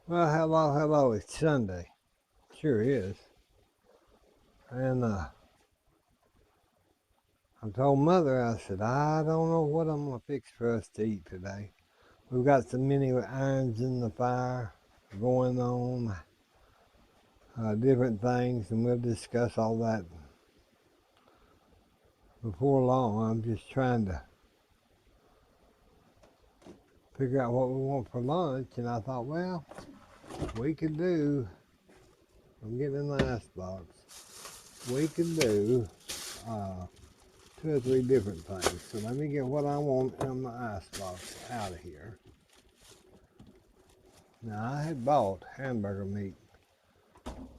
Well, hello, hello. It's Sunday. Sure is. And I told Mother, I said, I don't know what I'm going to fix for us to eat today. We've got so many irons in the fire going on, different things, and we'll discuss all that before long. I'm just trying to figure out what we want for lunch, and I thought, well, we could do, I'm getting in the icebox, we could do two or three different things. So let me get what I want in the icebox out of here. Now I had bought hamburger meat,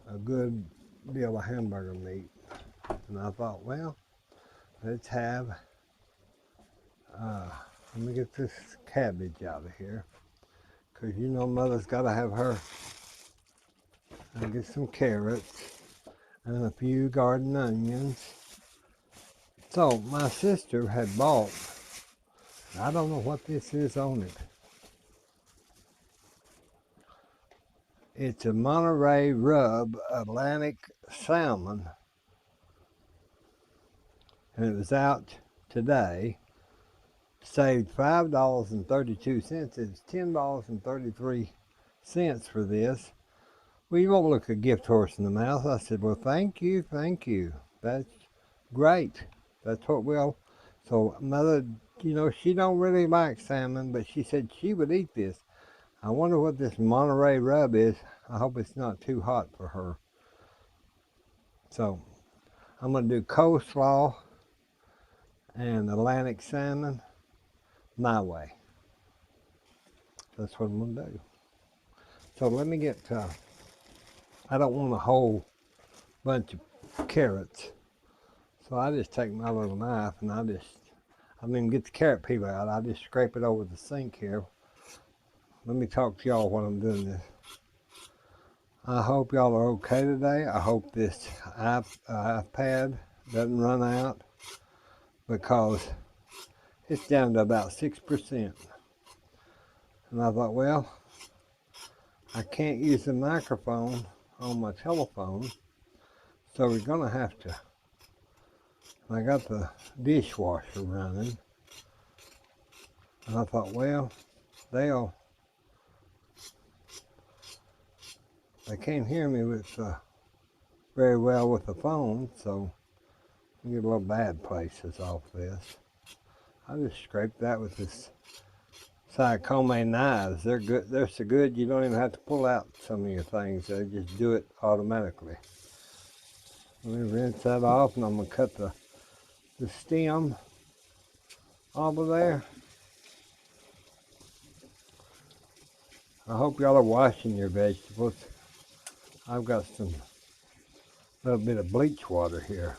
a good deal of hamburger meat, and I thought, well, let's have, let me get this cabbage out of here, because you know Mother's got to have her, and get some carrots, and a few garden onions. So my sister had bought, I don't know what this is on it. It's a Monterey Rub Atlantic Salmon, and it was out today. Saved $5.32. It's $10.33 for this. Well, you won't look a gift horse in the mouth. I said, well, thank you, thank you. That's great. That's what we'll. So Mother, you know, she don't really like salmon, but she said she would eat this. I wonder what this Monterey Rub is. I hope it's not too hot for her. So I'm going to do coleslaw and Atlantic salmon my way. That's what I'm going to do. So let me get, I don't want a whole bunch of carrots. So I just take my little knife and I don't even get the carrot peel out. I just scrape it over the sink here. Let me talk to y'all while I'm doing this. I hope y'all are okay today. I hope this iPad doesn't run out, because it's down to about 6%. And I thought, well, I can't use the microphone on my telephone, so we're going to have to. I got the dishwasher running, and I thought, well, they can't hear me with very well with the phone, so I get a little bad places off this. I just scraped that with this Cyclone knives. They're good. They're so good you don't even have to pull out some of your things. They just do it automatically. Let me rinse that off, and I'm gonna cut the stem off of there. I hope y'all are washing your vegetables. I've got some little bit of bleach water here,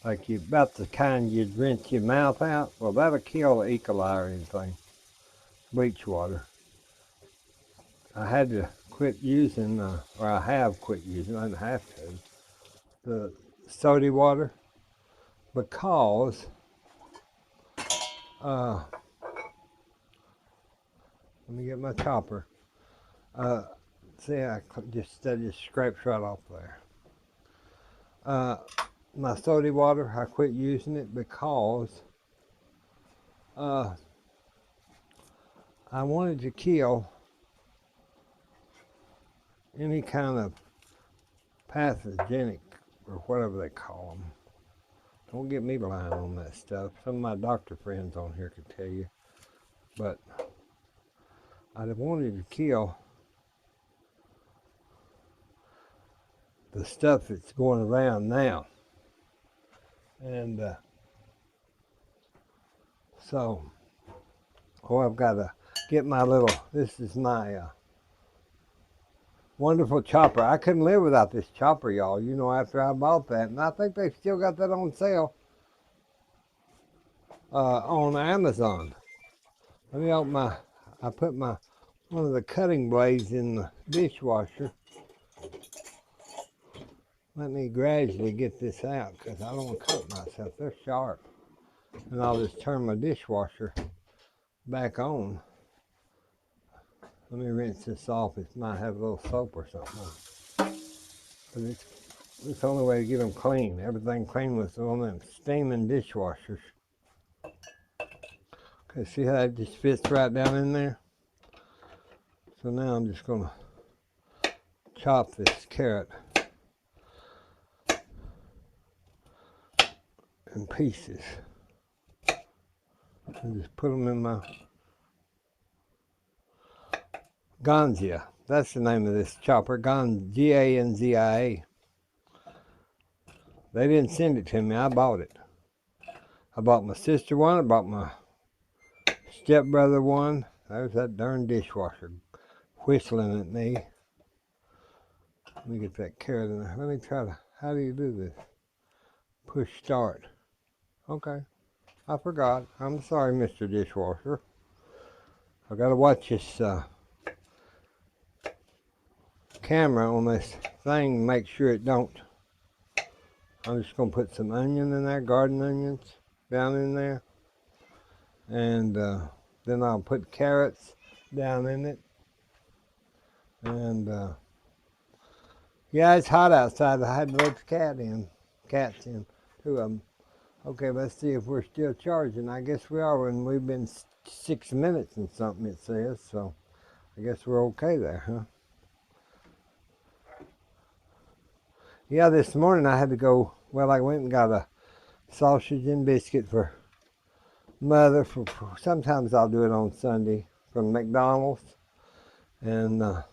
like about the kind you'd rinse your mouth out. Well, that'll kill the E. coli or anything. Bleach water. I had to quit using, or I have quit using. I didn't have to, the soda water, because let me get my chopper. See, I just scrapes right off there. My soda water, I quit using it because I wanted to kill any kind of pathogenic, or whatever they call them. Don't get me lying on that stuff. Some of my doctor friends on here could tell you. But I wanted to kill the stuff that's going around now. And so, I've got to get my little, this is my wonderful chopper. I couldn't live without this chopper, y'all. You know, after I bought that. And I think they've still got that on sale on Amazon. Let me open I put one of the cutting blades in the dishwasher. Let me gradually get this out, because I don't want to cut myself. They're sharp. And I'll just turn my dishwasher back on. Let me rinse this off. It might have a little soap or something. But it's the only way to get them clean. Everything clean with one of them steaming dishwashers. Okay, see how it just fits right down in there? So now I'm just going to chop this carrot in pieces. And just put them in my Ganzia. That's the name of this chopper. Ganzia. They didn't send it to me. I bought it. I bought my sister one. I bought my stepbrother one. There's that darn dishwasher whistling at me. Let me get that carrot in there. Let me try to, how do you do this? Push start. Okay. I forgot. I'm sorry, Mr. Dishwasher. I gotta watch this camera on this thing, make sure it don't. I'm just gonna put some onion in there, garden onions down in there, and then I'll put carrots down in it. And yeah, it's hot outside. I had to let the cats in, 2 of them. Okay, let's see if we're still charging. I guess we are, when we've been 6 minutes and something, it says, so I guess we're okay there, huh? Yeah, this morning I had to go, well, I went and got a sausage and biscuit for Mother. Sometimes I'll do it on Sunday from McDonald's. And I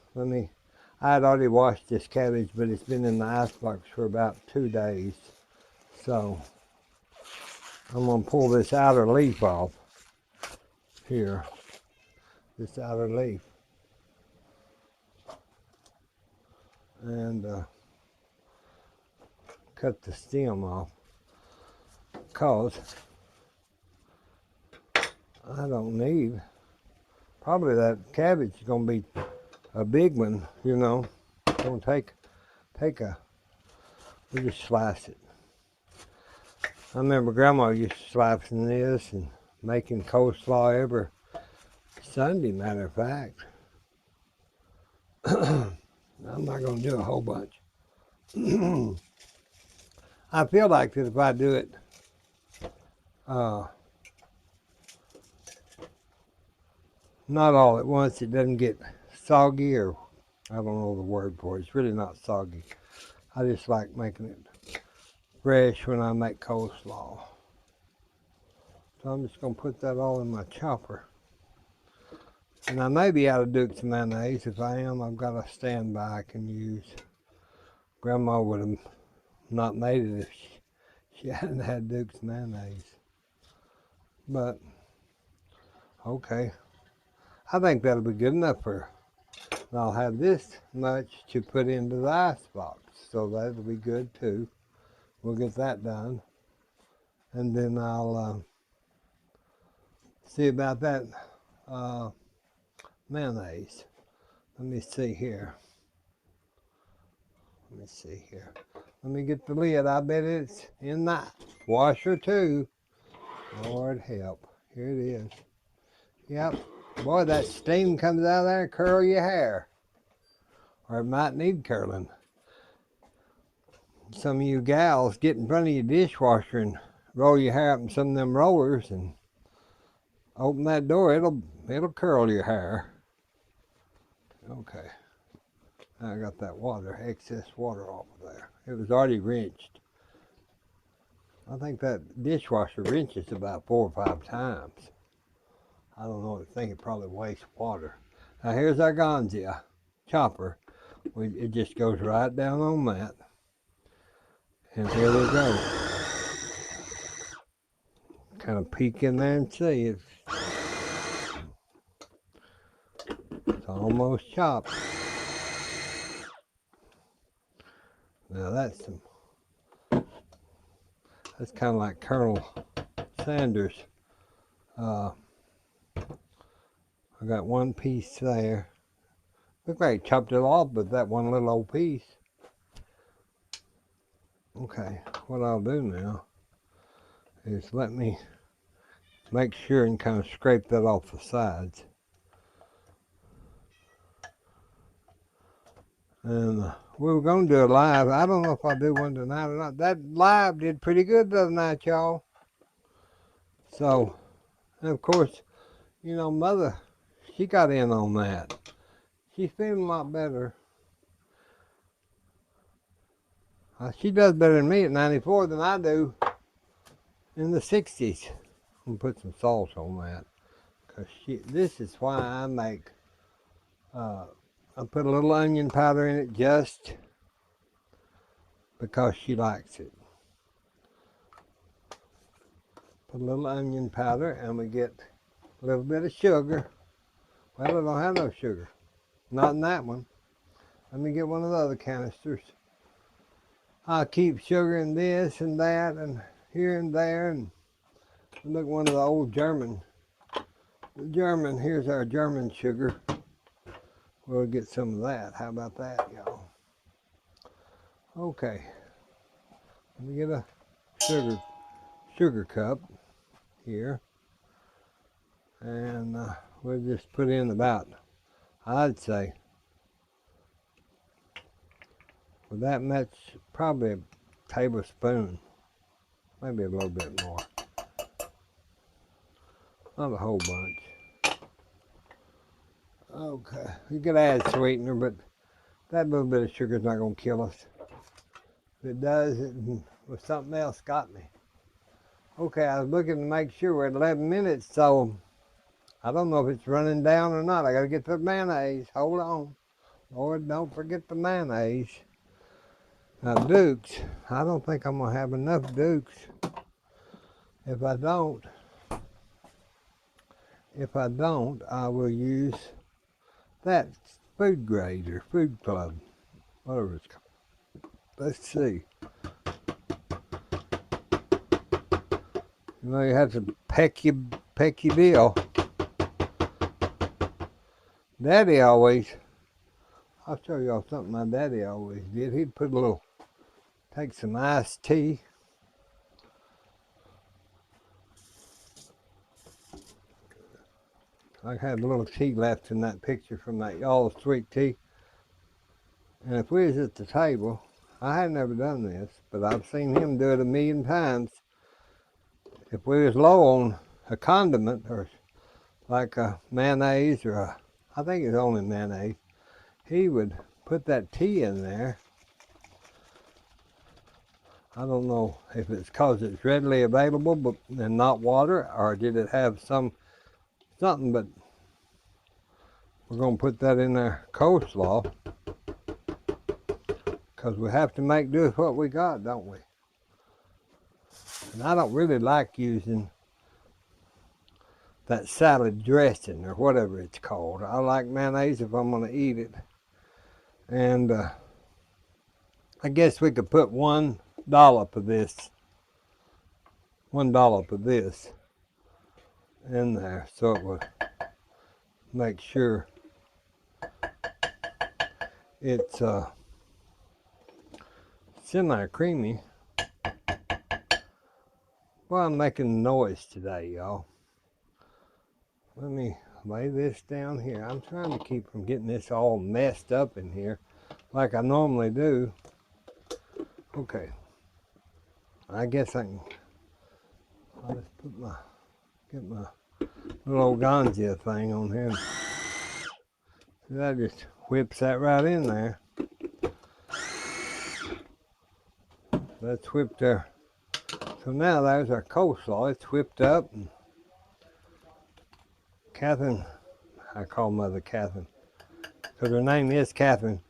had already washed this cabbage, but it's been in the icebox for about 2 days. So I'm gonna pull this outer leaf off here, this outer leaf. And cut the stem off, because I don't need, probably that cabbage is gonna be a big one, you know. Don't take a, we just slice it. I remember Grandma used to slicing this and making coleslaw every Sunday, matter of fact. I'm not gonna do a whole bunch. I feel like that if I do it not all at once, it doesn't get soggy, or I don't know the word for it. It's really not soggy. I just like making it fresh when I make coleslaw. So I'm just gonna put that all in my chopper. And I may be out of Duke's mayonnaise. If I am, I've got a standby I can use. Grandma would have not made it if she hadn't had Duke's mayonnaise. But, okay. I think that'll be good enough for, and I'll have this much to put into the icebox. So that'll be good too. We'll get that done. And then I'll see about that mayonnaise. Let me see here. Let me get the lid. I bet it's in that washer too. Lord help. Here it is. Yep. Boy, that steam comes out of there and curl your hair. Or it might need curling. Some of you gals get in front of your dishwasher and roll your hair up in some of them rollers and open that door, it'll curl your hair. Okay. I got that excess water off of there. It was already rinsed. I think that dishwasher rinses about 4 or 5 times. I don't know, I think it probably wastes water. Now here's our Ganzia chopper. It just goes right down on that. And here we go. Kind of peek in there and see. It's almost chopped. Now that's kind of like Colonel Sanders. I got one piece there. Looked like he chopped it off, but that one little old piece. Okay, what I'll do now is let me make sure and kind of scrape that off the sides. And we were going to do a live. I don't know if I'll do one tonight or not. That live did pretty good the other night, y'all. So, and of course, you know, Mother, she got in on that. She's feeling a lot better. She does better than me at 94 than I do in the 60s. I'm going to put some salt on that. Because this is why I make, I put a little onion powder in it just because she likes it. Put a little onion powder and we get a little bit of sugar. Well, I don't have no sugar. Not in that one. Let me get one of the other canisters. I keep sugar in this and that and here and there. And look, one of the old German, here's our German sugar. We'll get some of that. How about that, y'all? Okay. Let me get a sugar cup here. And we'll just put in about, I'd say, with that much, probably a tablespoon, maybe a little bit more. Not a whole bunch. Okay, you could add sweetener, but that little bit of sugar is not going to kill us. If it does, it was something else got me. Okay, I was looking to make sure we're at 11 minutes, so I don't know if it's running down or not. I got to get the mayonnaise. Hold on. Lord, don't forget the mayonnaise. Now, Dukes, I don't think I'm going to have enough Dukes. If I don't, I will use that food grade or food club, whatever it's called. Let's see. You know, you have to peck your bill. Daddy always, I'll show y'all something my daddy always did. He'd put a little, take some iced tea. I had a little tea left in that picture from that y'all sweet tea. And if we was at the table, I had never done this, but I've seen him do it a million times. If we was low on a condiment or like a mayonnaise or I think it's only mayonnaise, he would put that tea in there. I don't know if it's because it's readily available but and not water, or did it have something, but we're going to put that in our coleslaw because we have to make do with what we got, don't we? And I don't really like using that salad dressing or whatever it's called. I like mayonnaise if I'm going to eat it. And I guess we could put $1 of this, $1 of this in there so it would make sure it's semi-creamy. Well, I'm making noise today, y'all. Let me lay this down here. I'm trying to keep from getting this all messed up in here like I normally do. Okay. I guess I'll just get my little old ganja thing on here. That just whips that right in there. That's whipped there. So now there's our coleslaw. It's whipped up. And Catherine, I call Mother Catherine, because her name is Catherine.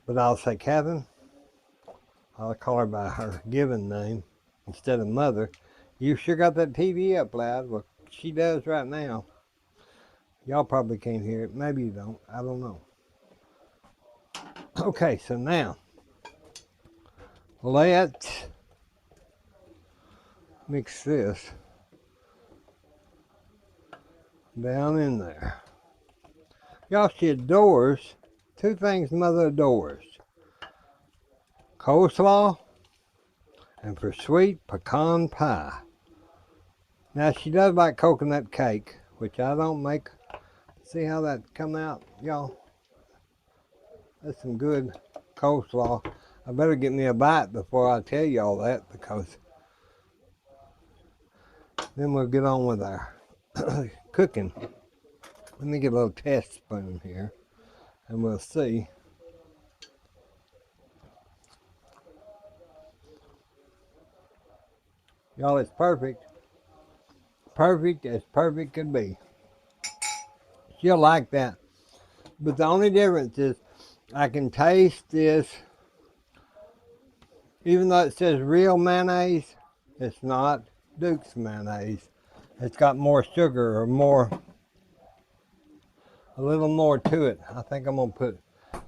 But I'll say Catherine. I'll call her by her given name instead of Mother. You sure got that TV up loud. Well, she does right now. Y'all probably can't hear it. Maybe you don't. I don't know. Okay, so now let's mix this down in there. Y'all, she adores two things Mother adores: coleslaw and for sweet pecan pie. Now she does like coconut cake, which I don't make. See how that come out, y'all? That's some good coleslaw. I better get me a bite before I tell you all that, because then we'll get on with our cooking. Let me get a little test spoon here, and we'll see. Y'all, it's perfect. Perfect as perfect could be. She'll like that. But the only difference is I can taste this, even though it says real mayonnaise, it's not Duke's mayonnaise. It's got more sugar or a little more to it. I think I'm gonna put,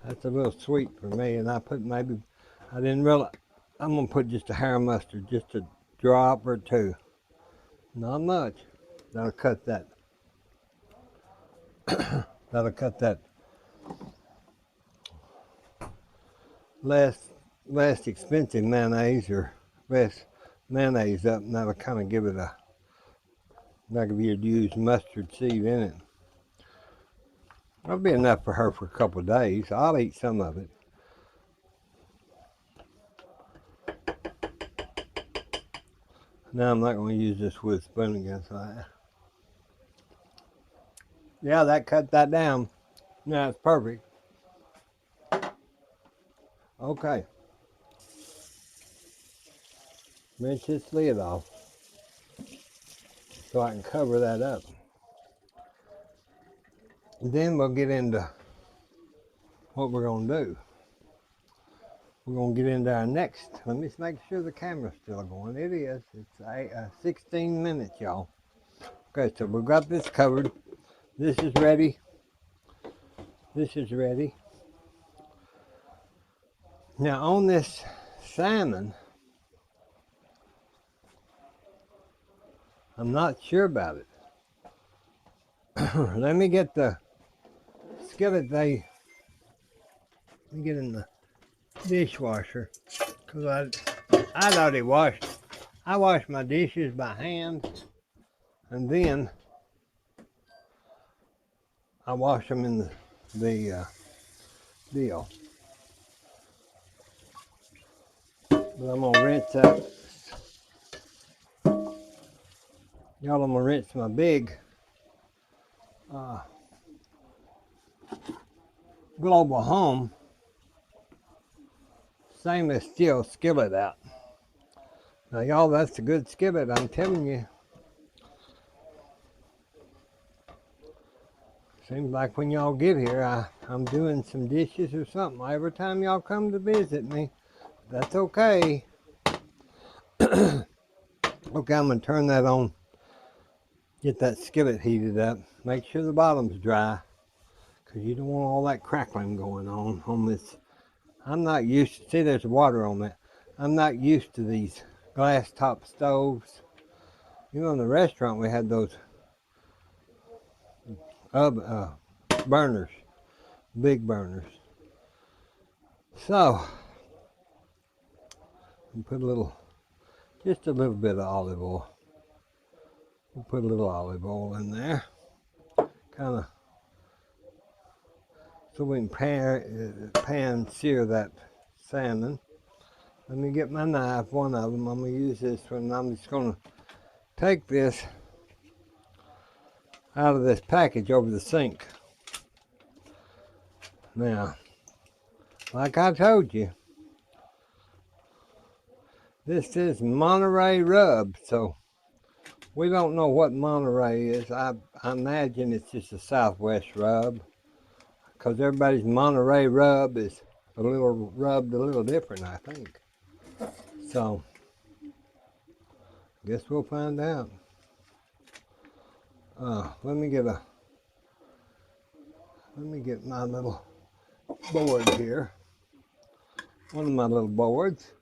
that's a little sweet for me, and I didn't realize, I'm gonna put just a hair of mustard, just a drop or two. Not much. That'll cut that. That'll cut that less expensive mayonnaise or less mayonnaise up, and that'll kind of give it a, like if you'd use mustard seed in it. That'll be enough for her for a couple of days. I'll eat some of it. Now I'm not going to use this wood spoon again. So yeah, that cut that down. Now it's perfect. Okay. Rinse this lid off so I can cover that up. Then we'll get into what we're going to do. We're going to get into our next. Let me make sure the camera's still going. It is. It's 16 minutes, y'all. Okay, so we've got this covered. This is ready. This is ready. Now on this salmon, I'm not sure about it. Let me get the skillet. Let me get in the dishwasher, because I'd already washed. I wash my dishes by hand, and then I wash them in the deal. But I'm gonna rinse that. Y'all, I'm gonna rinse my big Global Home stainless steel skillet out. Now, y'all, that's a good skillet, I'm telling you. Seems like when y'all get here, I'm doing some dishes or something every time y'all come to visit me. That's okay. Okay, I'm gonna turn that on. Get that skillet heated up. Make sure the bottom's dry, because you don't want all that crackling going on this. I'm not used to, see there's water on that. I'm not used to these glass top stoves. You know, in the restaurant we had those burners, big burners. So, put just a little bit of olive oil. We'll put a little olive oil in there, kind of, so we can pan sear that salmon. Let me get my knife, one of them. I'm going to use this one. I'm just going to take this out of this package over the sink. Now, like I told you, this is Monterey rub, so we don't know what Monterey is. I imagine it's just a Southwest rub, because everybody's Monterey rub is rubbed a little different, I think. So, guess we'll find out. Let me get my little board here. One of my little boards.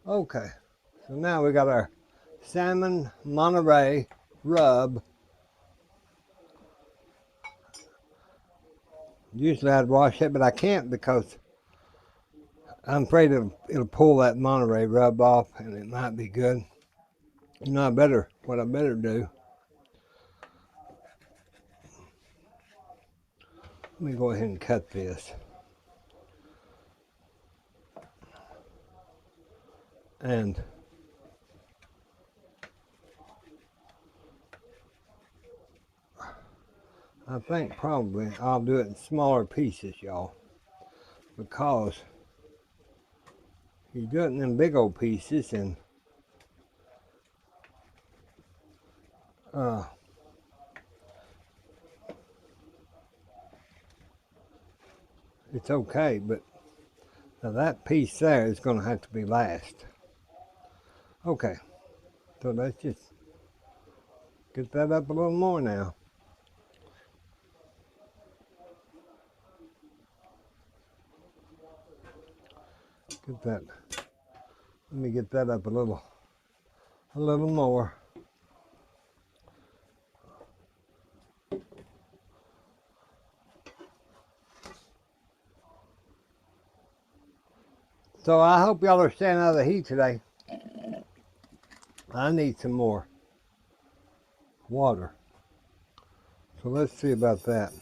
Okay, so now we got our salmon Monterey rub. Usually I'd wash it, but I can't because I'm afraid it'll pull that Monterey rub off, and it might be good. You know, what I better do. Let me go ahead and cut this. And I think probably I'll do it in smaller pieces, y'all, because you do it in them big old pieces and it's okay, but now that piece there is going to have to be last. Okay, so let's just get that up a little more now. Get that, let me get that up a little more. So I hope y'all are staying out of the heat today. I need some more water. So let's see about that.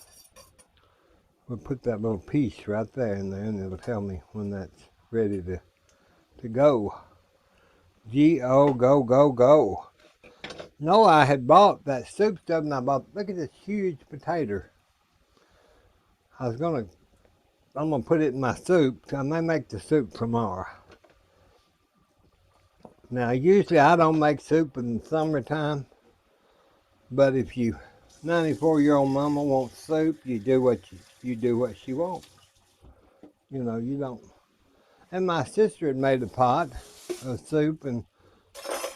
We'll put that little piece right there in there and it'll tell me when that's ready to go. G-O, go, go, go. No, I had bought that soup stuff and I bought, look at this huge potato. I'm gonna put it in my soup. I may make the soup tomorrow. Now, usually I don't make soup in the summertime, but if you 94-year-old mama wants soup, you do what she wants. You know, you don't. And my sister had made a pot of soup and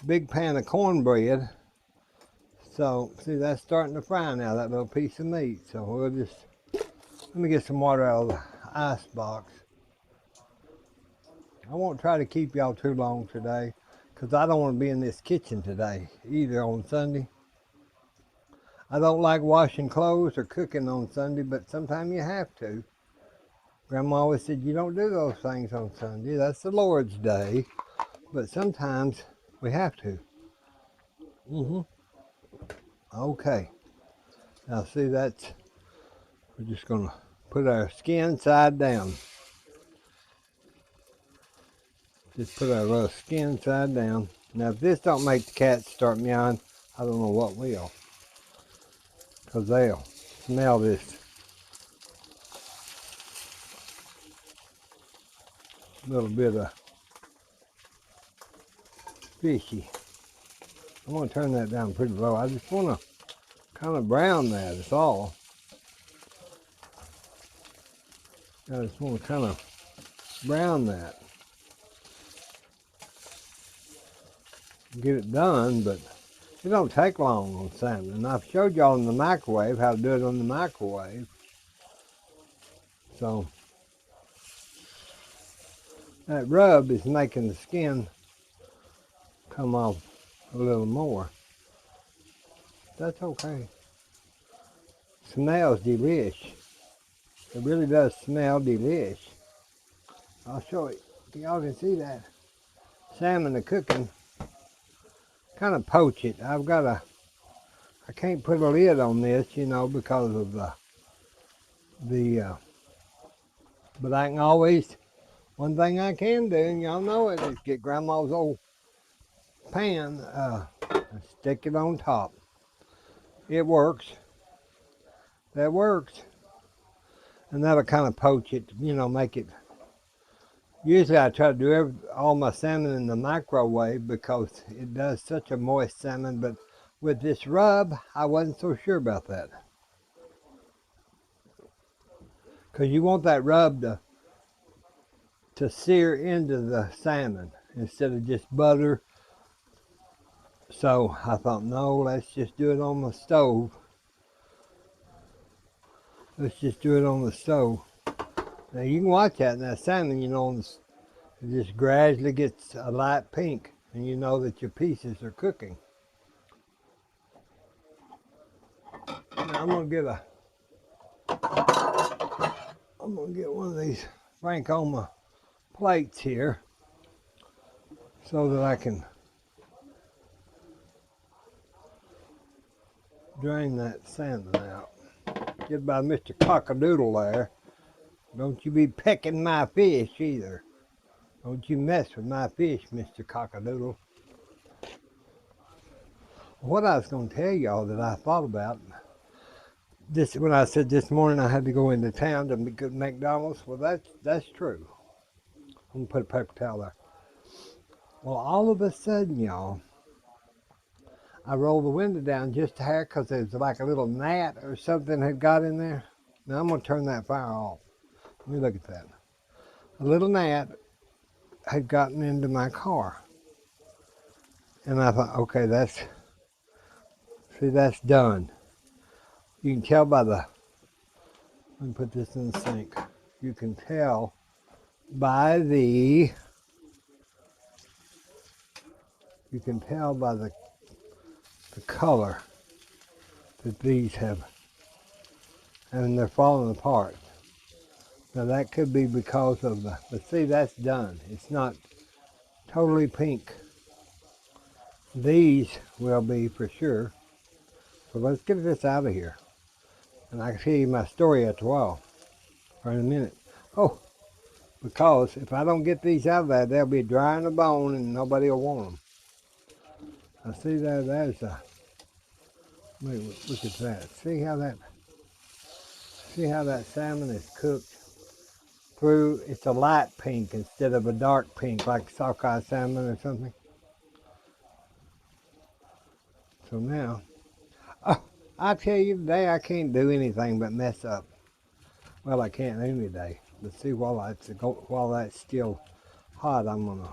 big pan of cornbread. So, see, that's starting to fry now, that little piece of meat. So we'll just, let me get some water out of the ice box. I won't try to keep y'all too long today because I don't want to be in this kitchen today either on Sunday. I don't like washing clothes or cooking on Sunday, but sometimes you have to. Grandma always said you don't do those things on Sunday. That's the Lord's day. But sometimes we have to. Okay. Now see, we're just going to put our skin side down. Just put our little skin side down. Now if this don't make the cats start meowing, I don't know what will. Because they'll smell this little bit of fishy. I'm going to turn that down pretty low. I just want to kind of brown that, that's all. I just want to kind of brown that. Get it done, but it don't take long on salmon. And I've showed y'all in the microwave how to do it on the microwave. So that rub is making the skin come off a little more. That's okay. Smells delish. It really does smell delish. I'll show it. Y'all can see that salmon are cooking. Kind of poach it. I can't put a lid on this, you know, because of but I can always, one thing I can do, and y'all know it, is get Grandma's old pan, and stick it on top. It works. That works. And that'll kind of poach it, you know, make it. Usually I try to do all my salmon in the microwave because it does such a moist salmon, but with this rub, I wasn't so sure about that. Because you want that rub to sear into the salmon instead of just butter. So I thought, no, let's just do it on the stove. Let's just do it on the stove. Now you can watch that, and that salmon, you know, it just gradually gets a light pink, and you know that your pieces are cooking. Now I'm gonna get one of these Frankoma plates here so that I can drain that salmon out. Get by Mr. Cockadoodle there. Don't you be pecking my fish either. Don't you mess with my fish, Mr. Cockadoodle. What I was going to tell y'all that I thought about this when I said this morning I had to go into town to get McDonald's. Well, that's true. I'm gonna put a paper towel there. Well, all of a sudden, y'all, I rolled the window down just a hair because there was like a little gnat or something had got in there. Now I'm gonna turn that fire off. Let me look at that. A little gnat had gotten into my car, and I thought, okay, that's done. You can tell by the. Let me put this in the sink. You can tell by the. You can tell by the color that these have, and they're falling apart. Now that could be because of the, but see, that's done. It's not totally pink. These will be for sure. So let's get this out of here. And I can tell you my story after a while, or in a minute. Oh, because if I don't get these out of there, they'll be dry in a bone and nobody will want them. I see there's a, wait, look at that. See how that salmon is cooked through? It's a light pink instead of a dark pink like sockeye salmon or something. So now, oh, I tell you today I can't do anything but mess up. Well, I can't any day. But see, while that's still hot, I'm gonna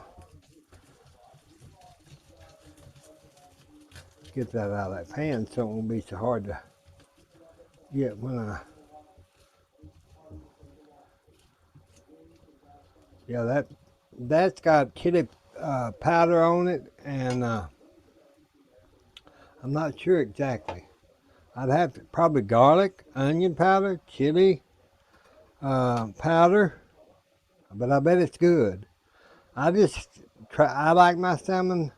get that out of that pan so it won't be so hard to get when I. Yeah, that's got chili powder on it, and I'm not sure exactly. I'd have to probably garlic, onion powder, chili powder, but I bet it's good. I just try. I like my salmon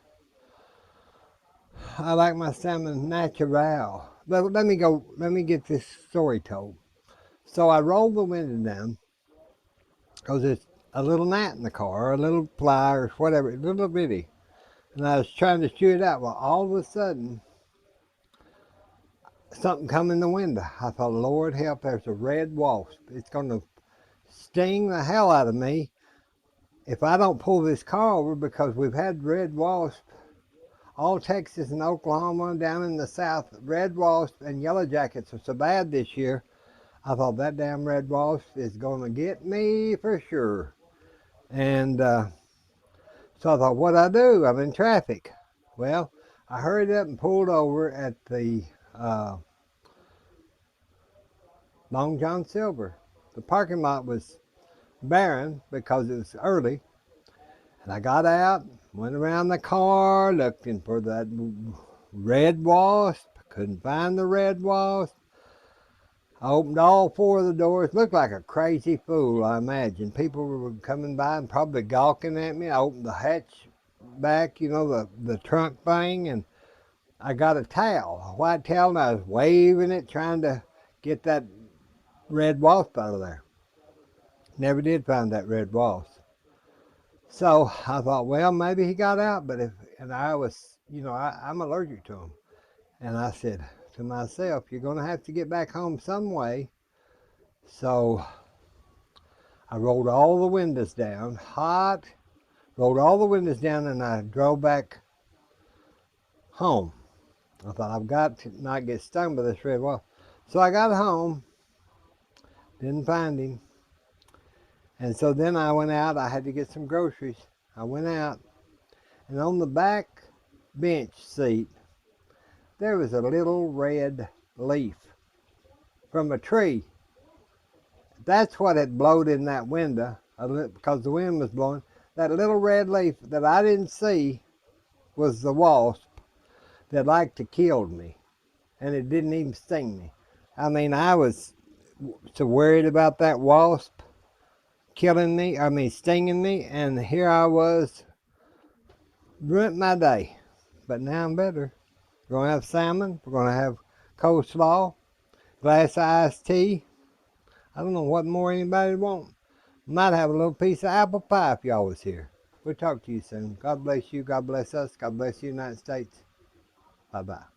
natural. But let me get this story told. So I rolled the window down because there's a little gnat in the car, or a little fly, or whatever, a little bitty. And I was trying to shoo it out. Well, all of a sudden, something come in the window. I thought, Lord help, there's a red wasp. It's going to sting the hell out of me if I don't pull this car over, because we've had red wasp all Texas and Oklahoma, down in the south. Red wasp and yellow jackets are so bad this year. I thought that damn red wasp is going to get me for sure. And so I thought, what'd I do? I'm in traffic. Well, I hurried up and pulled over at the Long John Silver. The parking lot was barren because it was early. And I got out, went around the car looking for that red wasp. Couldn't find the red wasp. I opened all four of the doors. Looked like a crazy fool, I imagine. People were coming by and probably gawking at me. I opened the hatch back, the trunk thing, and I got a towel, a white towel, and I was waving it, trying to get that red wasp out of there. Never did find that red wasp. So I thought, well, maybe he got out, and I was, I'm allergic to them. And I said to myself, you're going to have to get back home some way. So I rolled all the windows down, rolled all the windows down, and I drove back home. I thought, I've got to not get stung by this red wasp. So I got home, didn't find him. And so then I went out. I had to get some groceries. I went out, and on the back bench seat, there was a little red leaf from a tree. That's what had blowed in that window, because the wind was blowing. That little red leaf that I didn't see was the wasp that liked to kill me, and it didn't even sting me. I mean, I was so worried about that wasp stinging me, and here I was, ruined my day. But now I'm better. We're going to have salmon. We're going to have coleslaw, glass of iced tea. I don't know what more anybody wants. Might have a little piece of apple pie if y'all was here. We'll talk to you soon. God bless you. God bless us. God bless the United States. Bye-bye.